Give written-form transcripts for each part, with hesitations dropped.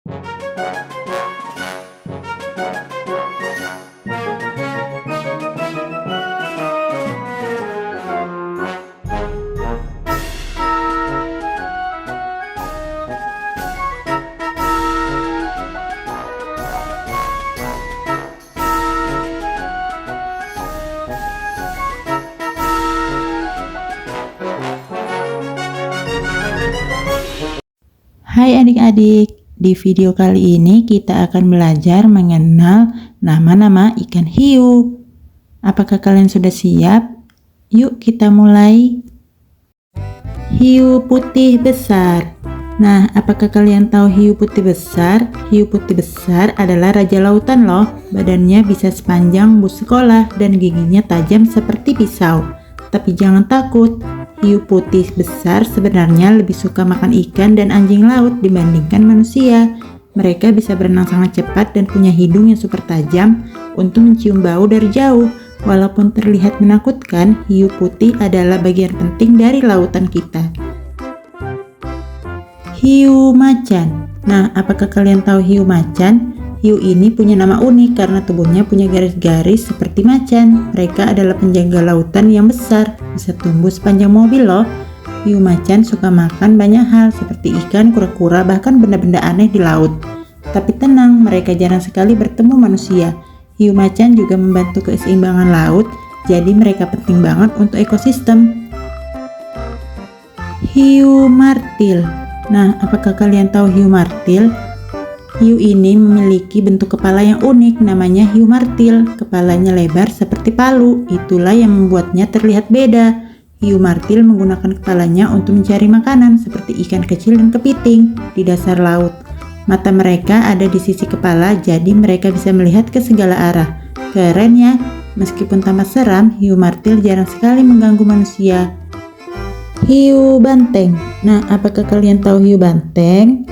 Hai adik-adik, di video kali ini kita akan belajar mengenal nama-nama ikan hiu. Apakah kalian sudah siap? Yuk kita mulai. Hiu putih besar. Nah, apakah kalian tahu hiu putih besar? Hiu putih besar adalah raja lautan loh. Badannya bisa sepanjang bus sekolah dan giginya tajam seperti pisau. Tapi jangan takut, hiu putih besar sebenarnya lebih suka makan ikan dan anjing laut dibandingkan manusia. Mereka bisa berenang sangat cepat dan punya hidung yang super tajam untuk mencium bau dari jauh. Walaupun terlihat menakutkan, hiu putih adalah bagian penting dari lautan kita. Hiu macan. Nah, apakah kalian tahu hiu macan? Hiu ini punya nama unik karena tubuhnya punya garis-garis seperti macan. Mereka adalah penjaga lautan yang besar, bisa tumbuh sepanjang mobil loh. Hiu macan suka makan banyak hal seperti ikan, kura-kura, bahkan benda-benda aneh di laut. Tapi tenang, mereka jarang sekali bertemu manusia. Hiu macan juga membantu keseimbangan laut, jadi mereka penting banget untuk ekosistem. Hiu martil. Nah, apakah kalian tahu hiu martil? Hiu ini memiliki bentuk kepala yang unik, namanya hiu martil. Kepalanya lebar seperti palu, itulah yang membuatnya terlihat beda. Hiu martil menggunakan kepalanya untuk mencari makanan seperti ikan kecil dan kepiting di dasar laut. Mata mereka ada di sisi kepala, jadi mereka bisa melihat ke segala arah. Keren ya, meskipun tampak seram, hiu martil jarang sekali mengganggu manusia. Hiu banteng. Nah, apakah kalian tahu hiu banteng?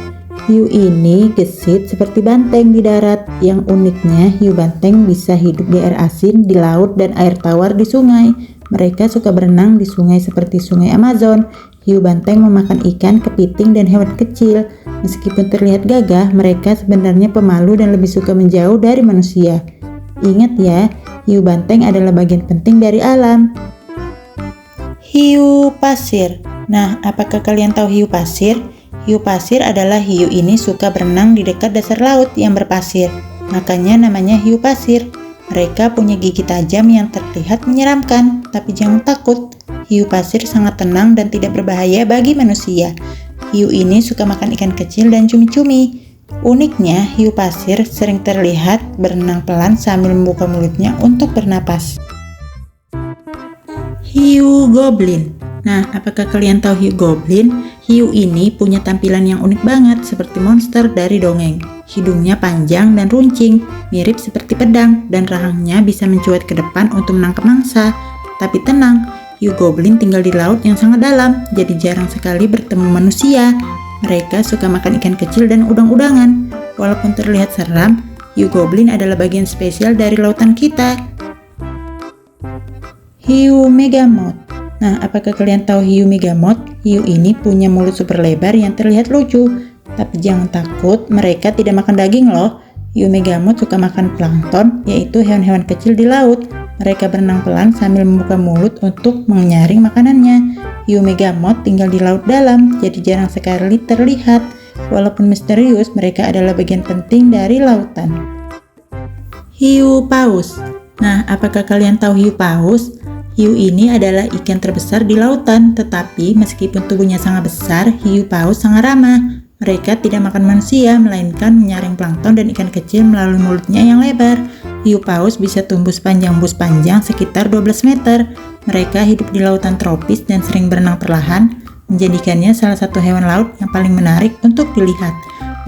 Hiu ini gesit seperti banteng di darat. Yang uniknya, hiu banteng bisa hidup di air asin, di laut, dan air tawar di sungai. Mereka suka berenang di sungai seperti sungai Amazon. Hiu banteng memakan ikan, kepiting, dan hewan kecil. Meskipun terlihat gagah, mereka sebenarnya pemalu dan lebih suka menjauh dari manusia. Ingat ya, hiu banteng adalah bagian penting dari alam. Hiu pasir. Nah, apakah kalian tahu hiu pasir? Hiu pasir adalah hiu ini suka berenang di dekat dasar laut yang berpasir. Makanya namanya hiu pasir. Mereka punya gigi tajam yang terlihat menyeramkan. Tapi jangan takut, hiu pasir sangat tenang dan tidak berbahaya bagi manusia. Hiu ini suka makan ikan kecil dan cumi-cumi. Uniknya, hiu pasir sering terlihat berenang pelan sambil membuka mulutnya untuk bernapas. Hiu goblin. Nah, apakah kalian tahu hiu goblin? Hiu ini punya tampilan yang unik banget seperti monster dari dongeng. Hidungnya panjang dan runcing, mirip seperti pedang, dan rahangnya bisa mencuat ke depan untuk menangkap mangsa. Tapi tenang, hiu goblin tinggal di laut yang sangat dalam, jadi jarang sekali bertemu manusia. Mereka suka makan ikan kecil dan udang-udangan. Walaupun terlihat seram, hiu goblin adalah bagian spesial dari lautan kita. Hiu megamot. Nah, apakah kalian tahu hiu megamot? Hiu ini punya mulut super lebar yang terlihat lucu. Tapi jangan takut, mereka tidak makan daging loh. Hiu megamot suka makan plankton, yaitu hewan-hewan kecil di laut. Mereka berenang pelan sambil membuka mulut untuk menyaring makanannya. Hiu megamot tinggal di laut dalam, jadi jarang sekali terlihat. Walaupun misterius, mereka adalah bagian penting dari lautan. Hiu paus. Nah, apakah kalian tahu hiu paus? Hiu ini adalah ikan terbesar di lautan, tetapi meskipun tubuhnya sangat besar, hiu paus sangat ramah. Mereka tidak makan manusia, melainkan menyaring plankton dan ikan kecil melalui mulutnya yang lebar. Hiu paus bisa tumbuh sepanjang bus panjang sekitar 12 meter. Mereka hidup di lautan tropis dan sering berenang perlahan, menjadikannya salah satu hewan laut yang paling menarik untuk dilihat.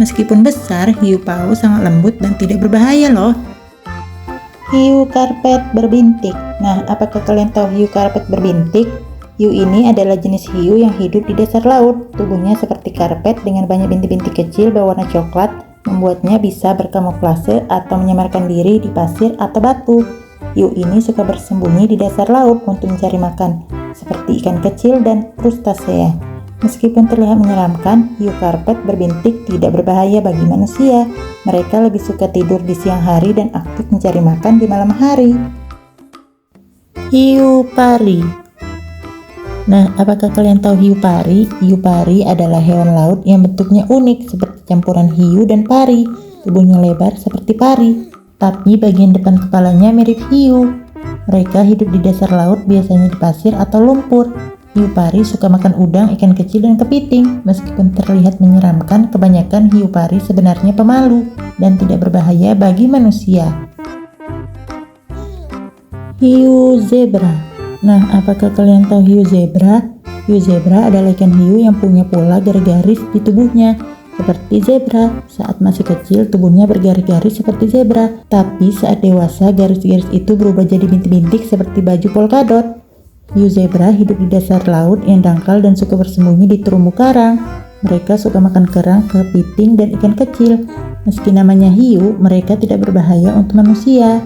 Meskipun besar, hiu paus sangat lembut dan tidak berbahaya loh. Hiu karpet berbintik. Nah, apakah kalian tahu hiu karpet berbintik? Hiu ini adalah jenis hiu yang hidup di dasar laut. Tubuhnya seperti karpet dengan banyak bintik-bintik kecil berwarna coklat, membuatnya bisa berkamuflase atau menyamarkan diri di pasir atau batu. Hiu ini suka bersembunyi di dasar laut untuk mencari makan, seperti ikan kecil dan krustasea. Meskipun terlihat menyeramkan, hiu karpet berbintik tidak berbahaya bagi manusia. Mereka lebih suka tidur di siang hari dan aktif mencari makan di malam hari. Hiu pari. Nah, apakah kalian tahu hiu pari? Hiu pari adalah hewan laut yang bentuknya unik seperti campuran hiu dan pari. Tubuhnya lebar seperti pari, tapi bagian depan kepalanya mirip hiu. Mereka hidup di dasar laut, biasanya di pasir atau lumpur. Hiu pari suka makan udang, ikan kecil, dan kepiting. Meskipun terlihat menyeramkan, kebanyakan hiu pari sebenarnya pemalu dan tidak berbahaya bagi manusia. Hiu zebra. Nah, apakah kalian tahu hiu zebra? Hiu zebra adalah ikan hiu yang punya pola garis-garis di tubuhnya, seperti zebra. Saat masih kecil, tubuhnya bergaris-garis seperti zebra. Tapi saat dewasa, garis-garis itu berubah jadi bintik-bintik seperti baju polkadot. Hiu zebra hidup di dasar laut yang dangkal dan suka bersembunyi di terumbu karang. Mereka suka makan kerang, kepiting, dan ikan kecil. Meski namanya hiu, mereka tidak berbahaya untuk manusia.